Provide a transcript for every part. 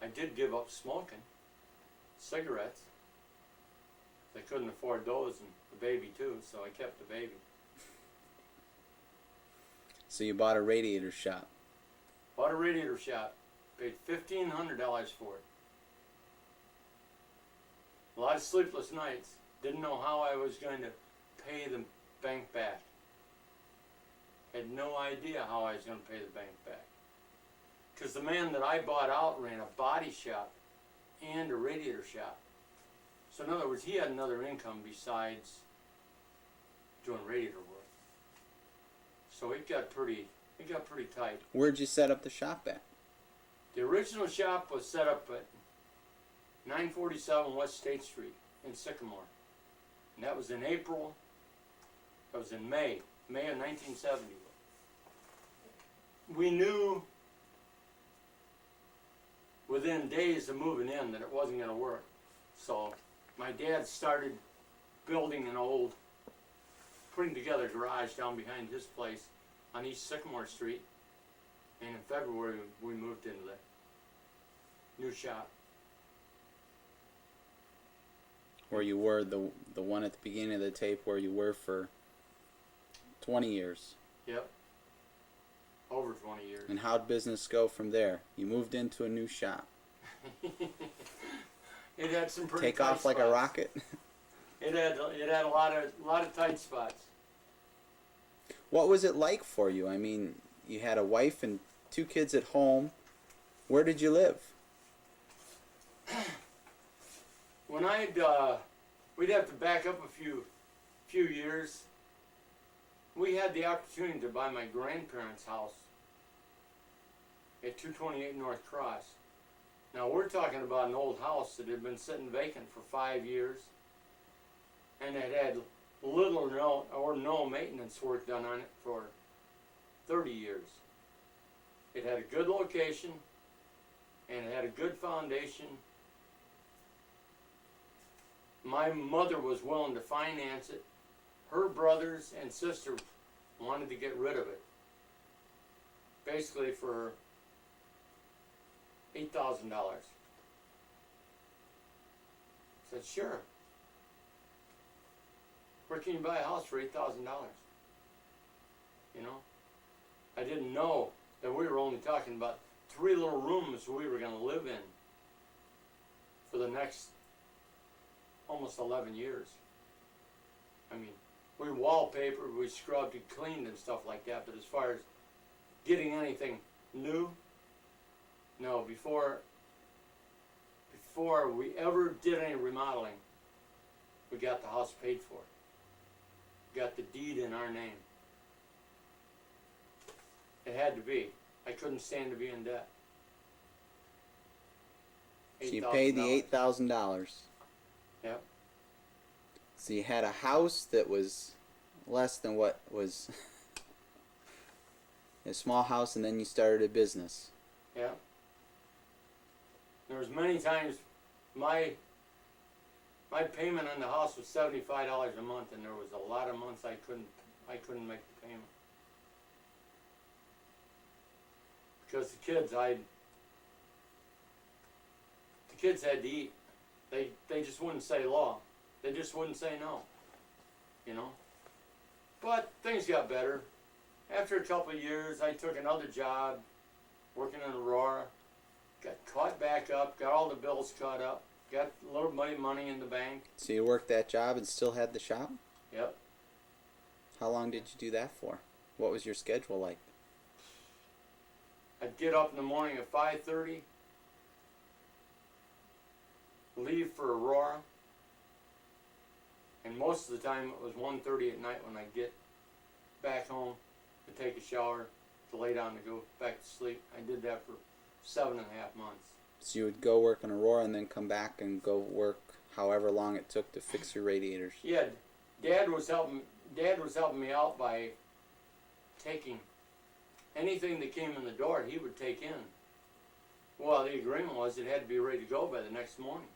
I did give up smoking cigarettes. I couldn't afford those, and the baby too, so I kept the baby. So you bought a radiator shop. Bought a radiator shop. Paid $1,500 for it. A lot of sleepless nights. Didn't know how I was going to pay the bank back. Had no idea how I was going to pay the bank back. Because the man that I bought out ran a body shop and a radiator shop. So in other words, he had another income besides doing radiator work. So it got pretty tight. Where'd you set up the shop at? The original shop was set up at 947 West State Street in Sycamore. And that was in April, that was in May of 1970. We knew within days of moving in that it wasn't going to work. So my dad started building putting together a garage down behind his place on East Sycamore Street. And in February we moved into the new shop. Where you were, the one at the beginning of the tape, where you were for 20 years. Yep. Over 20 years. And how'd business go from there? You moved into a new shop. It had some pretty Take off like spots. a rocket. It had a lot of tight spots. What was it like for you? I mean, you had a wife and 2 kids at home. Where did you live? When we'd have to back up a few years. We had the opportunity to buy my grandparents' house at 228 North Cross. Now we're talking about an old house that had been sitting vacant for 5 years, and it had little or no maintenance work done on it for 30 years. It had a good location, and it had a good foundation. My mother was willing to finance it. Her brothers and sister wanted to get rid of it, basically for $8,000. Said, sure. Where can you buy a house for $8,000? You know, I didn't know that we were only talking about 3 little rooms we were going to live in for the next almost 11 years. I mean, we wallpapered, we scrubbed and cleaned and stuff like that, but as far as getting anything new, no, before we ever did any remodeling, we got the house paid for. We got the deed in our name. It had to be. I couldn't stand to be in debt. So you paid the $8,000. Yep. So you had a house that was less than what was a small house, and then you started a business. Yeah. There was many times my payment on the house was $75 a month, and there was a lot of months I couldn't make the payment because the kids had to eat. They just wouldn't say law. They just wouldn't say no. You know. But things got better. After a couple of years, I took another job working in Aurora. Got caught back up, got all the bills caught up, got a little money in the bank. So you worked that job and still had the shop? Yep. How long did you do that for? What was your schedule like? I'd get up in the morning at 5:30, leave for Aurora, and most of the time it was 1:30 at night when I'd get back home to take a shower, to lay down to go back to sleep. I did that for 7.5 months. So you would go work in Aurora and then come back and go work however long it took to fix your radiators. Yeah, Dad was helping me out by taking anything that came in the door. He would take in. Well, the agreement was it had to be ready to go by the next morning.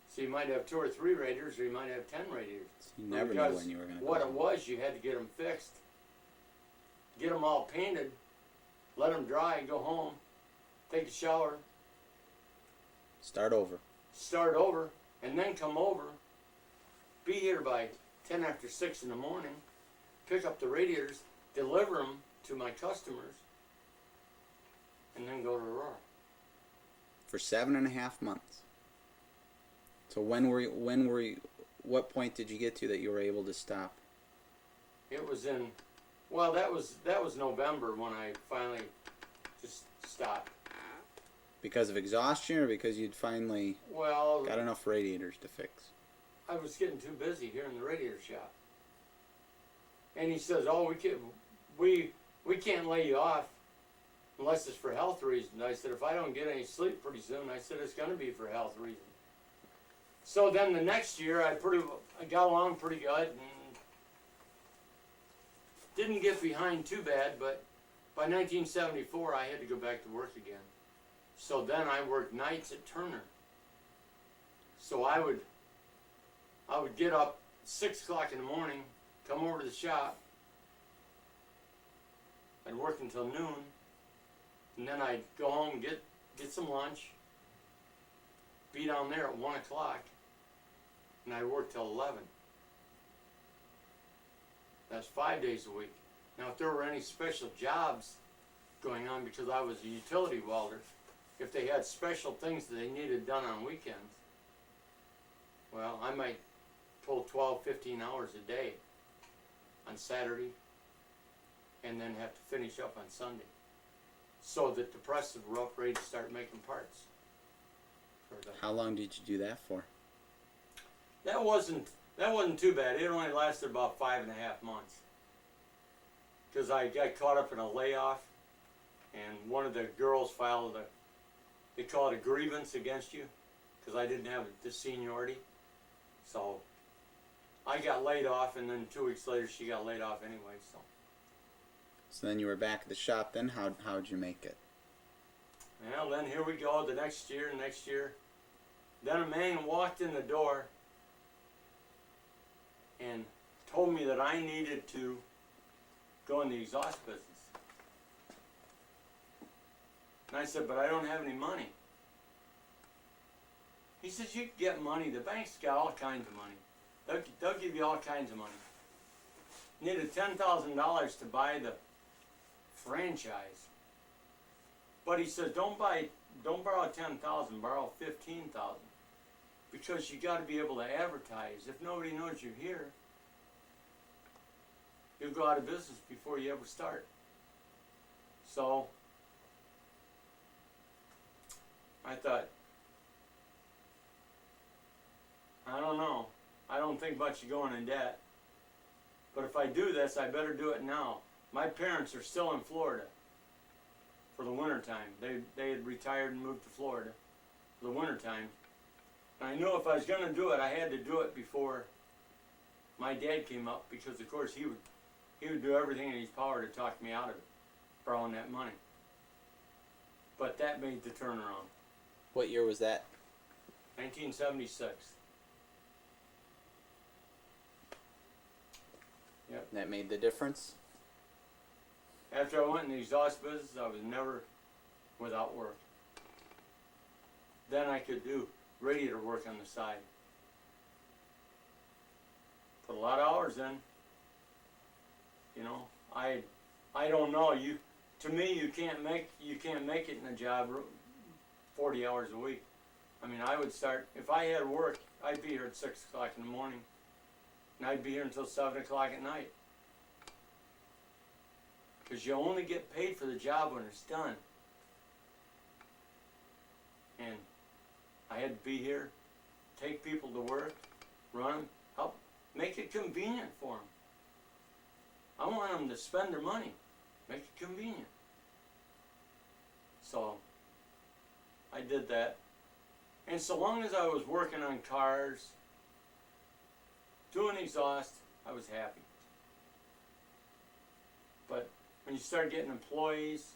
So you might have 2 or 3 radiators, or you might have 10 radiators. So you never knew when you were going to What it was, you had to get them fixed, get them all painted, let them dry, go home, take a shower, Start over. start over, and then come over, be here by 10 after 6 in the morning, pick up the radiators, deliver them to my customers, and then go to Aurora. For 7.5 months. So what point did you get to that you were able to stop? It was in, well, that was November when I finally just stopped. Because of exhaustion, or because you'd finally Well, got enough radiators to fix? I was getting too busy here in the radiator shop. And he says, "Oh, we can't lay you off unless it's for health reasons." I said, "If I don't get any sleep pretty soon," I said, "it's going to be for health reasons." So then the next year, I got along pretty good and didn't get behind too bad. But by 1974, I had to go back to work again. So then I worked nights at Turner. So I would get up 6 o'clock in the morning, come over to the shop. I'd work until noon, and then I'd go home, get some lunch, be down there at 1 o'clock, and I'd work till 11. That's 5 days a week. Now, if there were any special jobs going on, because I was a utility welder, if they had special things that they needed done on weekends, well, I might pull 12, 15 hours a day on Saturday, and then have to finish up on Sunday, so that the presses were up ready to start making parts. How long did you do that for? That wasn't too bad. It only lasted about 5.5 months, because I got caught up in a layoff, and one of the girls filed they call it a grievance against you, because I didn't have the seniority. So I got laid off, and then 2 weeks later she got laid off anyway. So then you were back at the shop. Then how'd you make it? Well, then here we go. The next year. Then a man walked in the door and told me that I needed to go in the exhaust business. And I said, "But I don't have any money." He says, "You can get money. The bank's got all kinds of money. They'll give you all kinds of money." Needed $10,000 to buy the franchise. But he says, don't borrow 10,000, borrow 15,000. Because you got to be able to advertise. If nobody knows you're here, you'll go out of business before you ever start. So I thought, I don't know. I don't think much of going in debt. But if I do this, I better do it now. My parents are still in Florida for the wintertime. They had retired and moved to Florida for the wintertime. And I knew if I was going to do it, I had to do it before my dad came up, because of course he would do everything in his power to talk me out of it, borrowing that money. But that made the turnaround. What year was that? 1976. Yep. That made the difference? After I went in the exhaust business, I was never without work. Then I could do radiator work on the side. Put a lot of hours in. You know, I don't know. To me, you can't make it in a job 40 hours a week. I mean, I would start, if I had work, I'd be here at 6 o'clock in the morning, and I'd be here until 7 o'clock at night. Because you only get paid for the job when it's done. And I had to be here, take people to work, run them, help, make it convenient for them. I want them to spend their money, make it convenient. So I did that. And so long as I was working on cars, doing exhaust, I was happy. But when you start getting employees,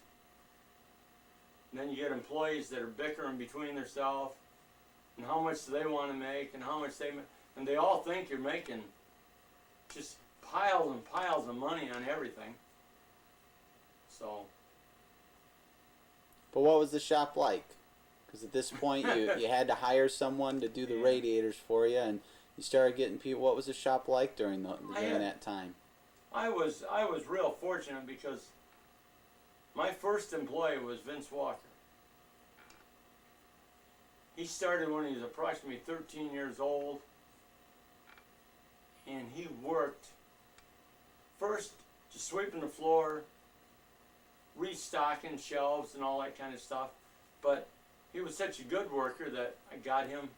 and then you get employees that are bickering between themselves, and how much do they want to make, and how much and they all think you're making just piles and piles of money on everything. So. But what was the shop like? Because at this point, you had to hire someone to do the radiators for you, and you started getting people. What was the shop like during that time? I was real fortunate because my first employee was Vince Walker. He started when he was approximately 13 years old, and he worked first just sweeping the floor, restocking shelves and all that kind of stuff. But he was such a good worker that I got him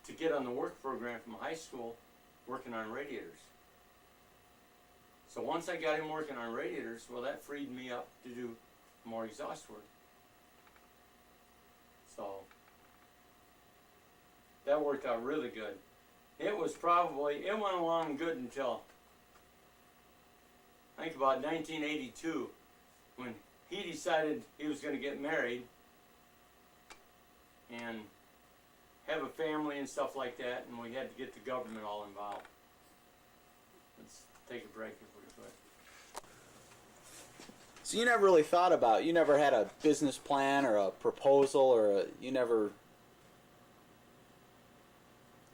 to get on the work program from high school working on radiators. So once I got him working on radiators, well, that freed me up to do more exhaust work. So that worked out really good. It went along good until I think about 1982 when he decided he was going to get married and have a family and stuff like that, and we had to get the government all involved. Let's take a break if we could. So you never really thought about, you never had a business plan or a proposal, or you never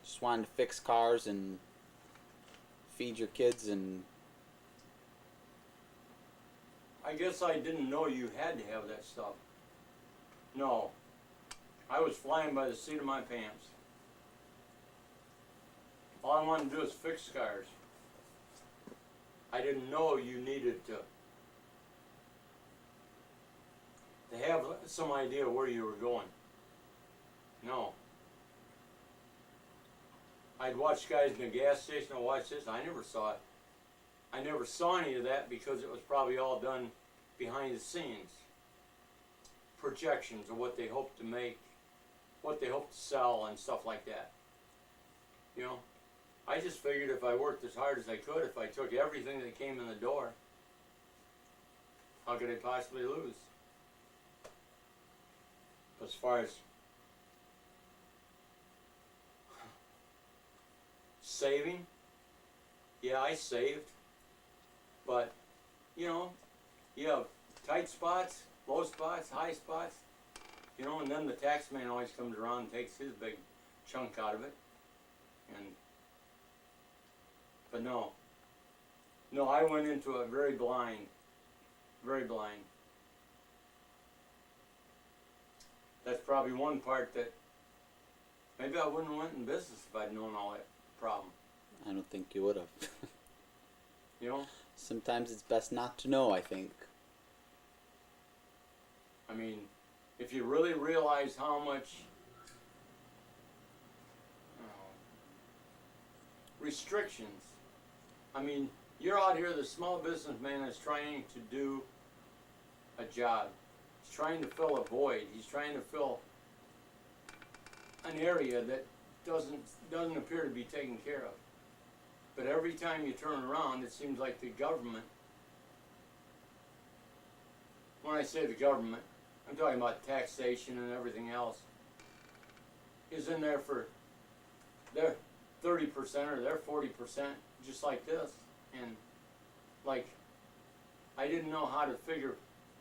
just wanted to fix cars and feed your kids and... I guess I didn't know you had to have that stuff. No. I was flying by the seat of my pants. All I wanted to do was fix cars. I didn't know you needed to have some idea where you were going. No. I'd watch guys in the gas station. I'd watch this. I never saw it. I never saw any of that because it was probably all done behind the scenes. Projections of what they hoped to make, what they hoped to sell, and stuff like that. You know, I just figured if I worked as hard as I could, if I took everything that came in the door, how could I possibly lose? As far as saving, yeah, I saved. But, you know, you have tight spots, low spots, high spots, you know, and then the tax man always comes around and takes his big chunk out of it. But no, I went into it very blind, very blind. That's probably one part that maybe I wouldn't have went in business if I'd known all that problem. I don't think you would have. You know? Sometimes it's best not to know, I think. I mean, if you really realize how much restrictions, I mean, you're out here, the small businessman is trying to do a job. He's trying to fill a void. He's trying to fill an area that doesn't appear to be taken care of. But every time you turn around, it seems like the government, when I say the government, I'm talking about taxation and everything else, is in there for their 30% or their 40%, just like this. And like, I didn't know how to figure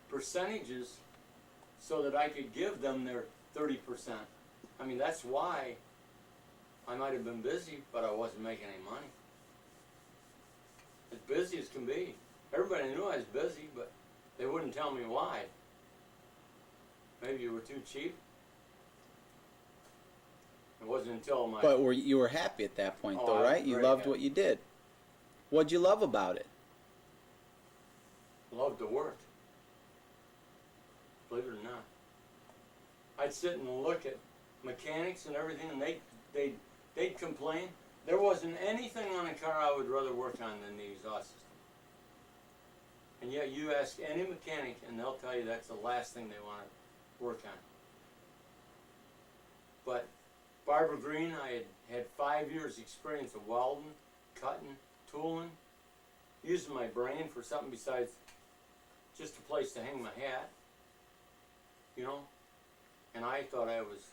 percentages so that I could give them their 30%. I mean, that's why I might have been busy, but I wasn't making any money. As busy as can be. Everybody knew I was busy, but they wouldn't tell me why. Maybe you were too cheap. It wasn't until my... But you were happy at that point, though, right? You loved what you did. What'd you love about it? Loved to work. Believe it or not. I'd sit and look at mechanics and everything, and they'd complain. There wasn't anything on a car I would rather work on than the exhaust system. And yet you ask any mechanic and they'll tell you that's the last thing they want to work on. But Barbara Green, I had 5 years experience of welding, cutting, tooling, using my brain for something besides just a place to hang my hat, you know. And I thought I was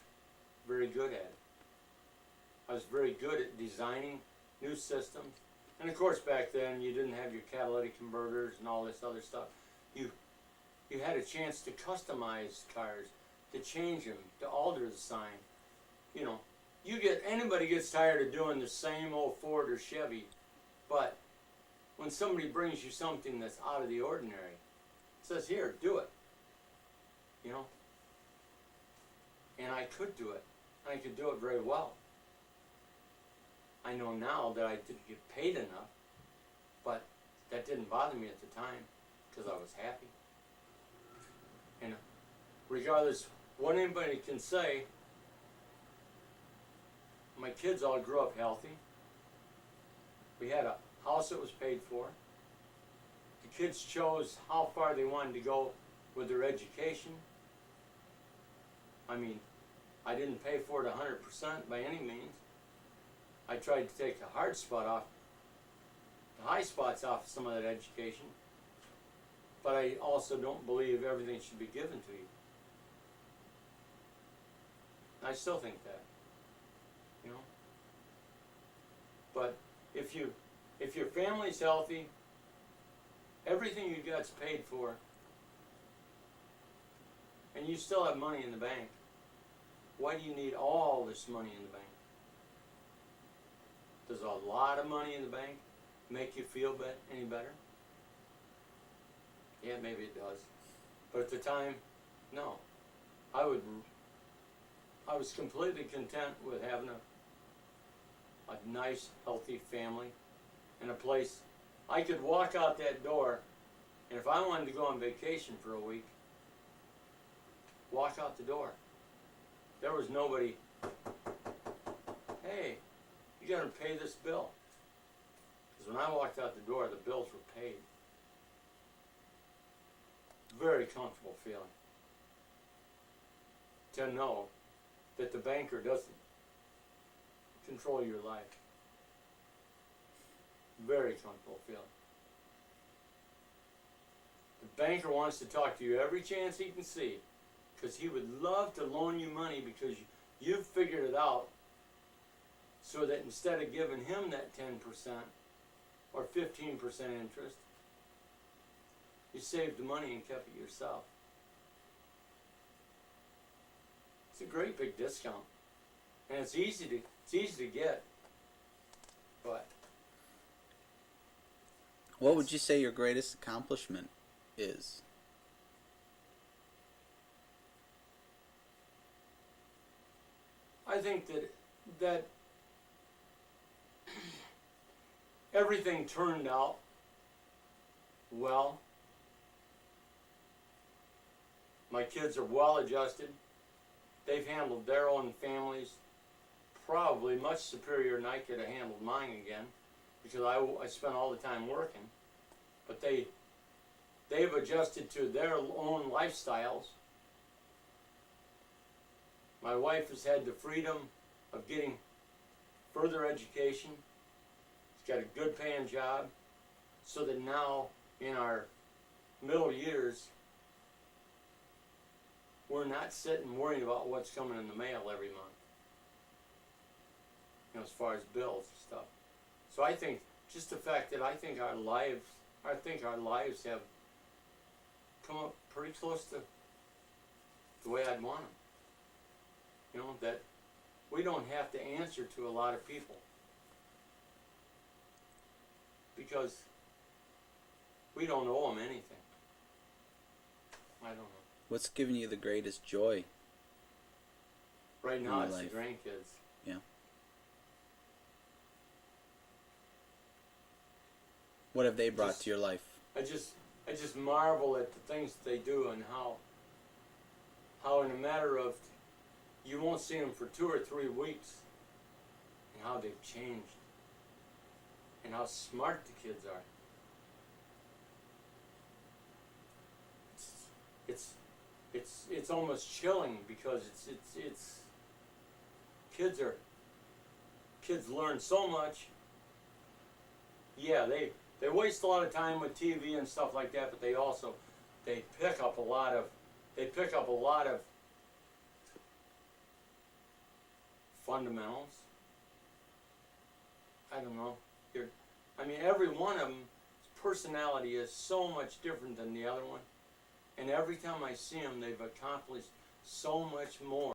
very good at it. I was very good at designing new systems. And of course back then you didn't have your catalytic converters and all this other stuff. You had a chance to customize cars. to change them, to alter the sign. You know, anybody gets tired of doing the same old Ford or Chevy, but when somebody brings you something that's out of the ordinary, says, here, do it. You know? And I could do it. I could do it very well. I know now that I didn't get paid enough, but that didn't bother me at the time because I was happy. And regardless what anybody can say, my kids all grew up healthy. We had a house that was paid for. The kids chose how far they wanted to go with their education. I mean, I didn't pay for it 100% by any means. I tried to take the hard spot off, the high spots off some of that education. But I also don't believe everything should be given to you. I still think that, you know. But if your family's healthy, everything you got's paid for, and you still have money in the bank, why do you need all this money in the bank? Does a lot of money in the bank make you feel any better? Yeah, maybe it does. But at the time, no. I was completely content with having a nice, healthy family and a place I could walk out that door, and if I wanted to go on vacation for a week, walk out the door. There was nobody, hey, you gotta pay this bill. Because when I walked out the door, the bills were paid. Very comfortable feeling to know that the banker doesn't control your life. Very comfortable feeling. The banker wants to talk to you every chance he can see, because he would love to loan you money because you've figured it out, so that instead of giving him that 10% or 15% interest, you saved the money and kept it yourself. It's a great big discount, and it's easy to get. But what would you say your greatest accomplishment is? I think that everything turned out well. My kids are well adjusted. They've handled their own families probably much superior than I could have handled mine again, because I spent all the time working. But they've adjusted to their own lifestyles. My wife has had the freedom of getting further education. She's got a good paying job, so that now in our middle years, we're not sitting worrying about what's coming in the mail every month, you know, as far as bills and stuff. So I think just the fact that I think our lives have come up pretty close to the way I'd want them. You know, that we don't have to answer to a lot of people, because we don't owe them anything. I don't know. What's given you the greatest joy? Right now, it's life? the grandkids. Yeah. What have they brought to your life? I just marvel at the things that they do, and how in a matter of, you won't see them for 2 or 3 weeks, and how they've changed, and how smart the kids are. It's almost chilling, because it's kids learn so much. Yeah, they waste a lot of time with TV and stuff like that, but they pick up a lot of fundamentals. I don't know. Every one of them's personality is so much different than the other one. And every time I see them, they've accomplished so much more.